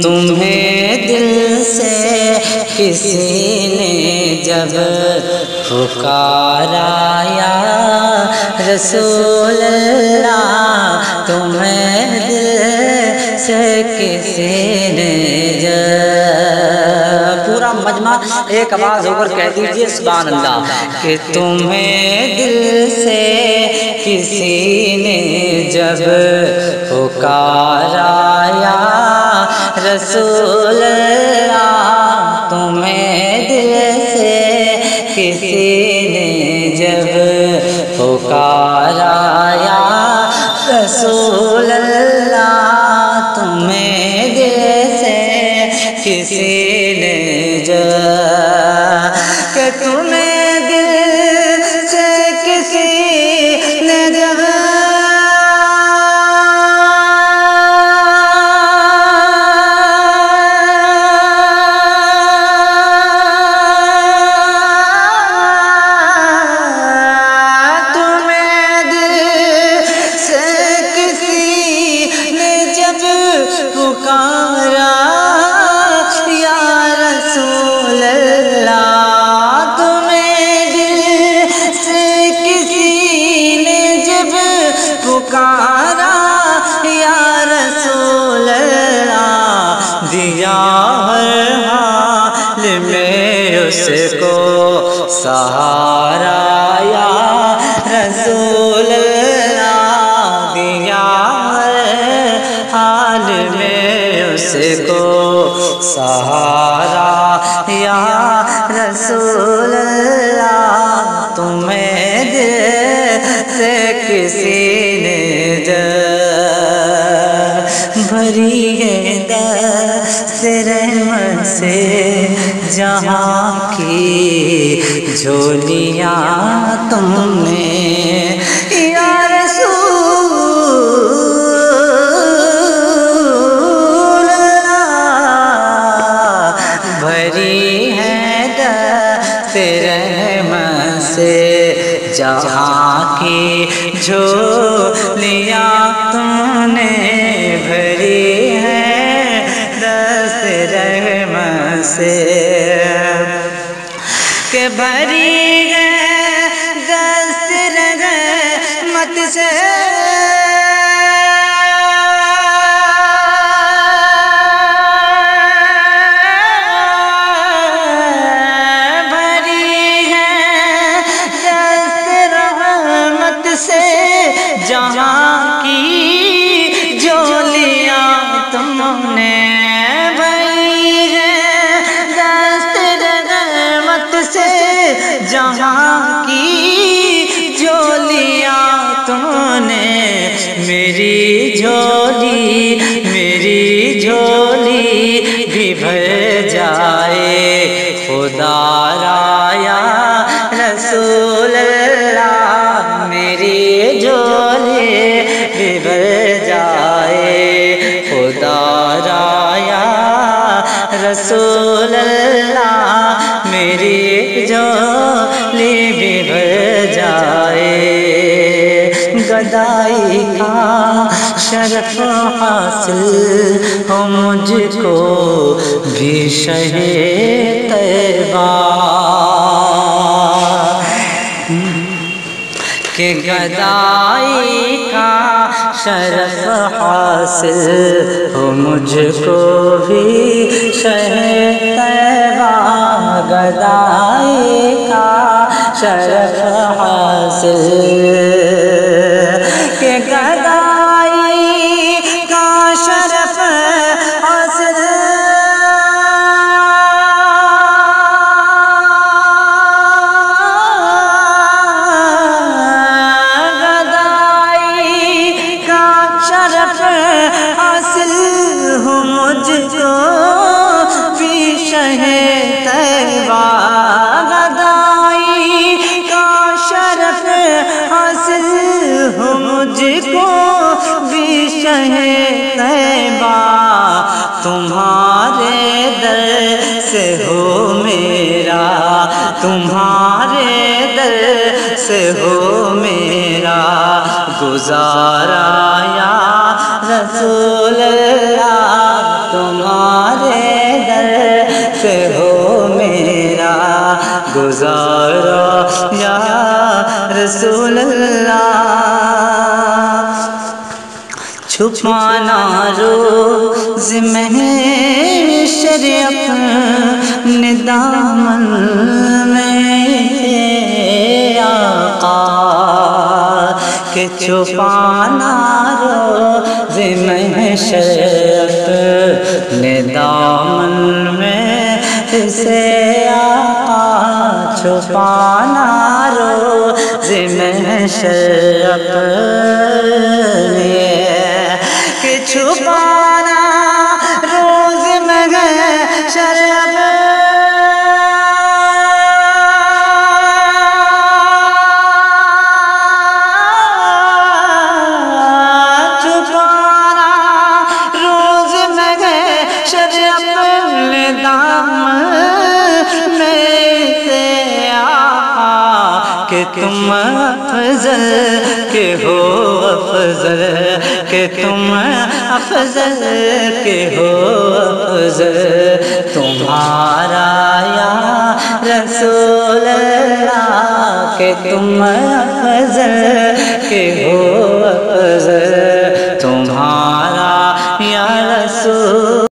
تمہیں دل سے کسی نے جب پکارا یا رسول اللہ، تمہیں دل سے کسی نے جب، پورا مجمع ایک آواز ہو کر کہہ دیجئے سبحان اللہ، کہ تمہیں دل سے کسی نے جب پکارا یا رسول اللہ، تمہیں دل سے کسی نے جب پکارا یا رسول اللہ، تمہیں دل سے کسی نے جب، کہ تمہیں دل سے کسی نے جب پکارا یا رسول اللہ، تمہیں دل سے کسی نے جب پکارا یا رسول اللہ، دیا ہر حال میں اس کو سہارا یا رسول اللہ، دیا حال میں اس کو سہارا یا رسول اللہ، تمہیں دل سے کسی نے جب بھری ہے دست رحمت سے جہاں کی جھولیاں تم نے یا بھری ہے دست رحمت سے جہاں کی جھولیاں تم نے، بھری ہے دست رحمت سے، کہ بھری ہے دست رحمت سے، جہاں کی جھولیاں تم نے، بھری ہے دست رحمت سے جہاں کی جھولیاں تم نے، میری جھولی بھی بھر جائے خدا را یا رسول اللہ، میری جھولی بھی بھر جائے خدا را یا رسول اللہ، میری جھولی بھی بھر جائے، گدائی کا شرف حاصل ہو مجھ کو بھی شہ طیبہ، کہ گدائی کا شرف حاصل ہو مجھ کو بھی شہ طیبہ، گدائی کا شرف حاصل، کہ گدائی کا شرف حاصل، حاصل ہو مجھ کو بھی شہ طیبہ، گدائی کا شرف حاصل ہو مجھ کو بھی شہ طیبہ، تمہارے در سے ہو میرا، تمہارے در سے ہو میرا گزارا یا رسول اللہ، روز محشر اپنے دامن میں آقا کہ چھپانا روز محشر اپنے دامن میں سے آقا چھپانا روز محشر اپنے کہ چھپانا روز محشر کہ تم افضل کے ہو افضل کہ تم افضل کے ہو افضل تمہارا یا رسول اللہ کہ تم افضل کے ہو افضل تمہارا